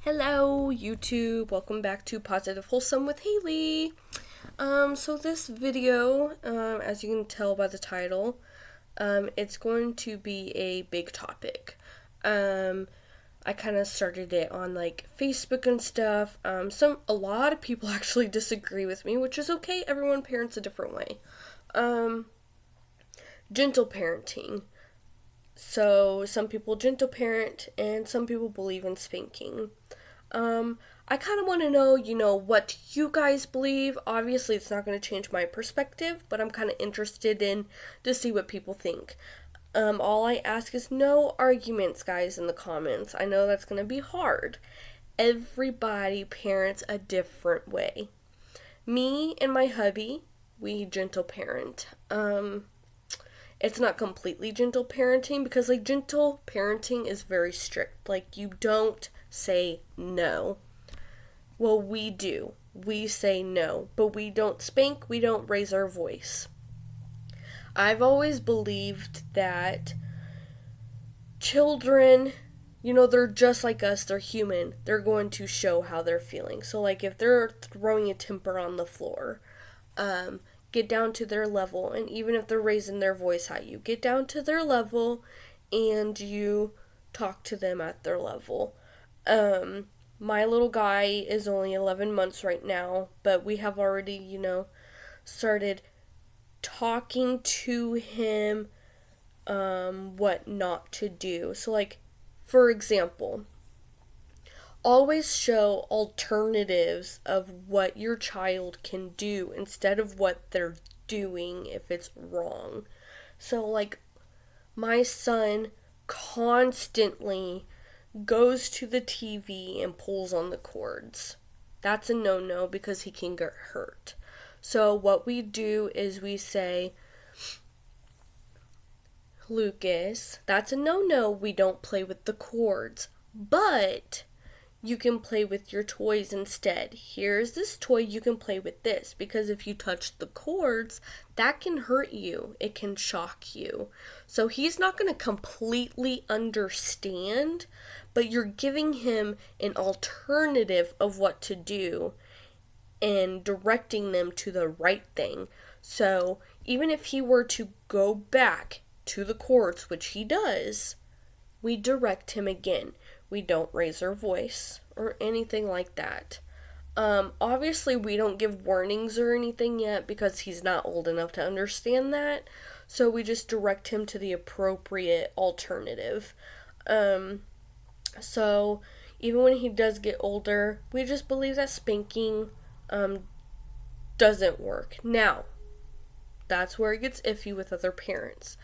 Hello, YouTube. Welcome back to Positive Wholesome with Haley. So this video, as you can tell by the title, it's going to be a big topic. I kind of started it on like Facebook and stuff. A lot of people actually disagree with me, which is okay. Everyone parents a different way. Gentle parenting. So some people gentle parent and some people believe in spanking. I kind of want to know, what you guys believe. Obviously, it's not going to change my perspective, but I'm kind of interested in to see what people think. All I ask is no arguments, guys, in the comments. I know that's going to be hard. Everybody parents a different way. Me and my hubby, we gentle parent. It's not completely gentle parenting because, like, gentle parenting is very strict. Like, you don't say no. Well, we do. We say no, but we don't spank, we don't raise our voice. I've always believed that children, they're just like us, they're human. They're going to show how they're feeling. So, like, if they're throwing a temper on the floor, get down to their level, and even if they're raising their voice at you, get down to their level and you talk to them at their level. My little guy is only 11 months right now, but we have already, started talking to him what not to do. So, like, for example, always show alternatives of what your child can do instead of what they're doing if it's wrong. So, like, my son constantly goes to the TV and pulls on the cords. That's a no-no because he can get hurt. So what we do is we say, Lucas, that's a no-no. We don't play with the cords. But you can play with your toys instead. Here's this toy, you can play with this. Because if you touch the cords, that can hurt you. It can shock you. So he's not going to completely understand, but you're giving him an alternative of what to do and directing them to the right thing. So even if he were to go back to the cords, which he does, we direct him again. We don't raise our voice or anything like that. Obviously, we don't give warnings or anything yet because he's not old enough to understand that. So we just direct him to the appropriate alternative. So even when he does get older, we just believe that spanking doesn't work. Now, that's where it gets iffy with other parents.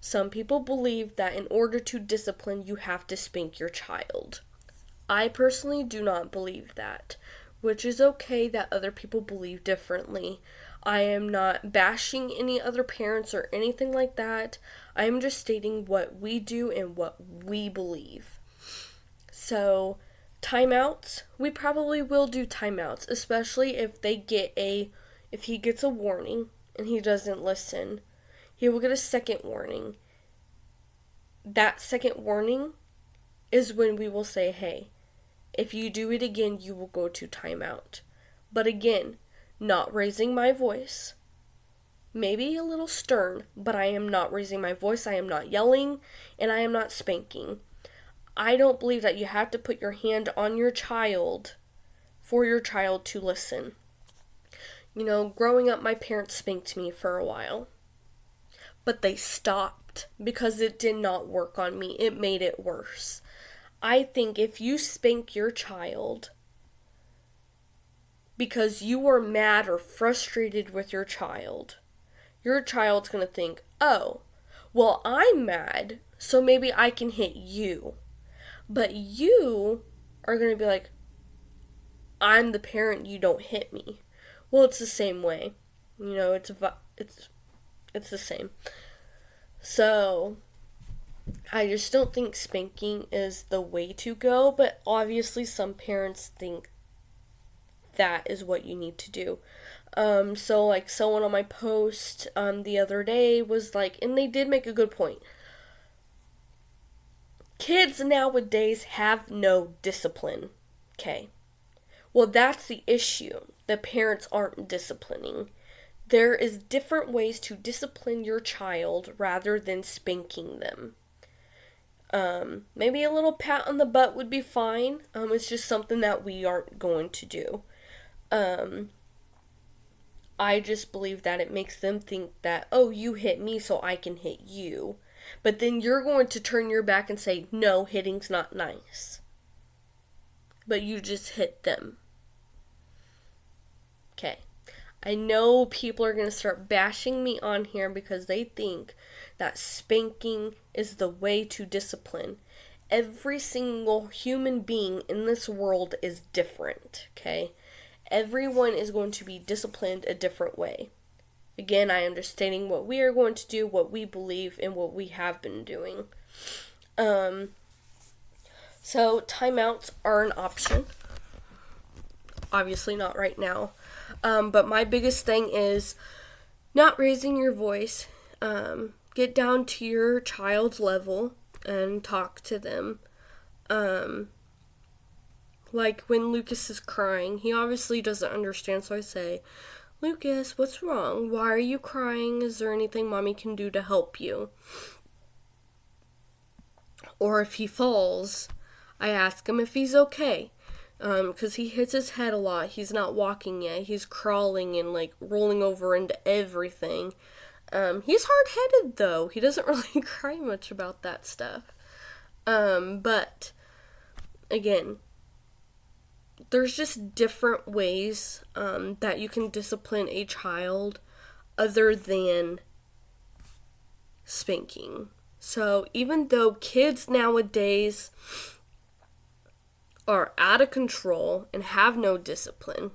Some people believe that in order to discipline, you have to spank your child. I personally do not believe that, which is okay that other people believe differently. I am not bashing any other parents or anything like that. I am just stating what we do and what we believe. So, timeouts, we probably will do timeouts, especially if he gets a warning and he doesn't listen. He will get a second warning. That second warning is when we will say, hey, if you do it again, you will go to timeout. But again, not raising my voice. Maybe a little stern, but I am not raising my voice, I am not yelling, and I am not spanking. I don't believe that you have to put your hand on your child for your child to listen. Growing up, my parents spanked me for a while. But they stopped because it did not work on me. It made it worse. I think if you spank your child because you are mad or frustrated with your child's going to think, oh, well, I'm mad, so maybe I can hit you. But you are going to be like, I'm the parent, you don't hit me. Well, it's the same way. It's the same. So, I just don't think spanking is the way to go, but obviously some parents think that is what you need to do. So, like, someone on my post the other day was like, and they did make a good point. Kids nowadays have no discipline. Okay. Well, that's the issue. The parents aren't disciplining. There is different ways to discipline your child rather than spanking them. Maybe a little pat on the butt would be fine. It's just something that we aren't going to do. I just believe that it makes them think that, oh, you hit me so I can hit you. But then you're going to turn your back and say, no, hitting's not nice. But you just hit them. Okay. I know people are going to start bashing me on here because they think that spanking is the way to discipline. Every single human being in this world is different, okay? Everyone is going to be disciplined a different way. Again, I am just stating what we are going to do, what we believe, and what we have been doing. So timeouts are an option. Obviously not right now. But my biggest thing is not raising your voice. Get down to your child's level and talk to them. Like when Lucas is crying, he obviously doesn't understand, so I say, Lucas, what's wrong? Why are you crying? Is there anything mommy can do to help you? Or if he falls, I ask him if he's okay. Because he hits his head a lot. He's not walking yet. He's crawling and, like, rolling over into everything. He's hard-headed, though. He doesn't really cry much about that stuff. But, again, there's just different ways that you can discipline a child other than spanking. So, even though kids nowadays are out of control and have no discipline,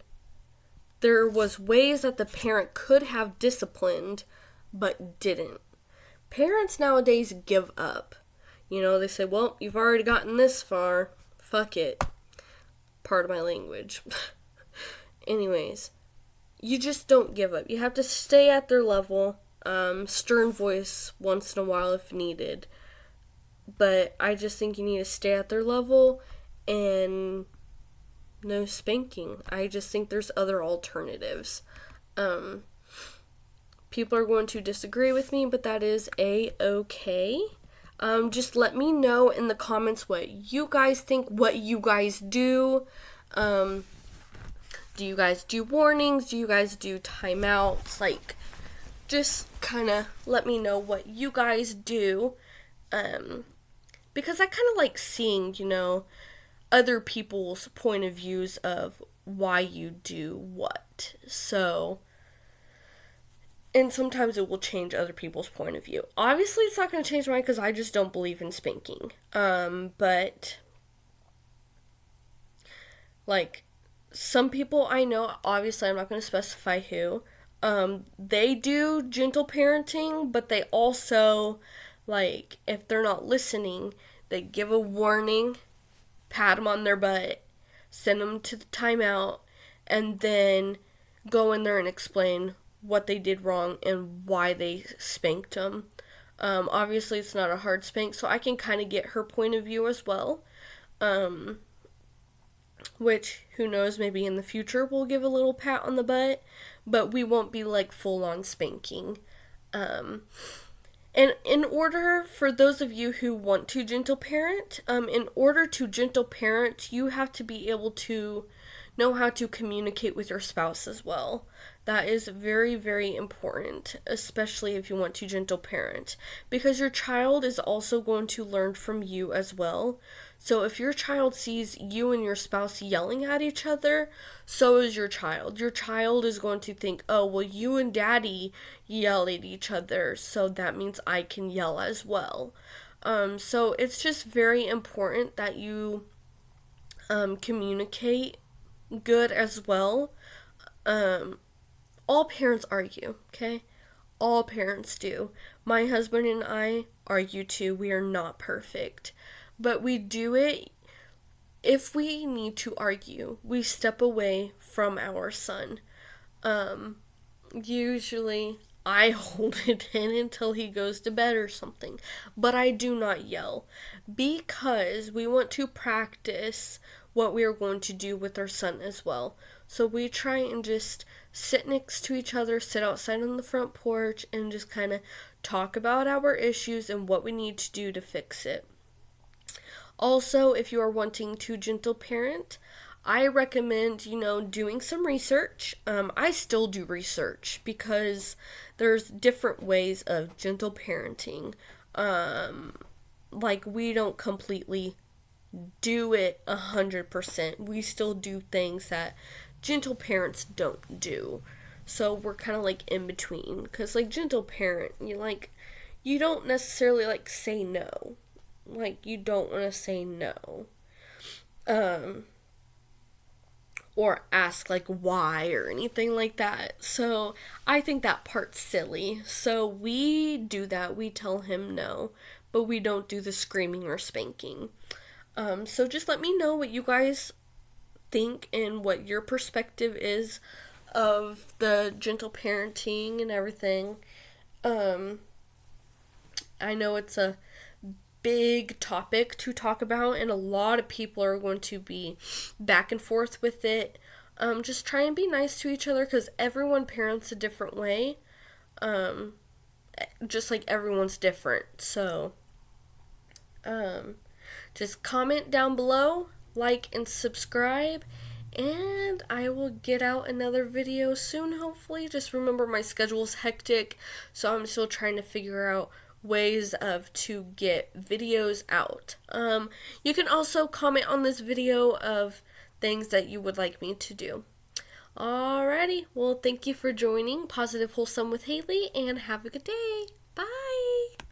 there was ways that the parent could have disciplined but didn't. Parents nowadays give up. You know, they say, well, you've already gotten this far. Fuck it. Part of my language. Anyways, you just don't give up. You have to stay at their level. Stern voice once in a while if needed. But I just think you need to stay at their level and no spanking. I just think there's other alternatives. People are going to disagree with me, but that is a-okay. Just let me know in the comments what you guys think, what you guys do. Do you guys do warnings? Do you guys do timeouts? Like, just kind of let me know what you guys do. Because I kind of like seeing, other people's point of views of why you do what. So, and sometimes it will change other people's point of view. Obviously, it's not going to change mine because I just don't believe in spanking. But, like, some people I know, obviously I'm not going to specify who, they do gentle parenting, but they also, like, if they're not listening, they give a warning, pat them on their butt, send them to the timeout, and then go in there and explain what they did wrong and why they spanked them. Obviously, it's not a hard spank, so I can kind of get her point of view as well. Which, who knows, maybe in the future we'll give a little pat on the butt, but we won't be like full-on spanking. And in order, for those of you who want to gentle parent, in order to gentle parent, you have to be able to know how to communicate with your spouse as well. That is very, very important, especially if you want to gentle parent, because your child is also going to learn from you as well. So if your child sees you and your spouse yelling at each other, so is your child. Your child is going to think, oh, well, you and daddy yell at each other, so that means I can yell as well. So it's just very important that you communicate good as well. All parents argue, okay? All parents do. My husband and I argue too. We are not perfect. But we do it, if we need to argue, we step away from our son. Usually I hold it in until he goes to bed or something. But I do not yell. Because we want to practice what we are going to do with our son as well. So we try and just sit next to each other, sit outside on the front porch, and just kind of talk about our issues and what we need to do to fix it. Also, if you are wanting to gentle parent, I recommend, doing some research. I still do research because there's different ways of gentle parenting. Like, we don't completely do it 100%. We still do things that gentle parents don't do. So we're kind of like in between. Because, like, gentle parent, you don't necessarily, like, say no. Like, you don't want to say no. Or ask, like, why or anything like that. So I think that part's silly. So we do that. We tell him no. But we don't do the screaming or spanking. So just let me know what you guys think and what your perspective is of the gentle parenting and everything. I know it's a big topic to talk about, and a lot of people are going to be back and forth with it. Just try and be nice to each other, because everyone parents a different way. Just like everyone's different. So, just comment down below, like and subscribe, and I will get out another video soon, hopefully. Just remember, my schedule's hectic, so I'm still trying to figure out ways to get videos out. You can also comment on this video of things that you would like me to do. Alrighty, well, thank you for joining Positive Wholesome with Haley, and have a good day. Bye!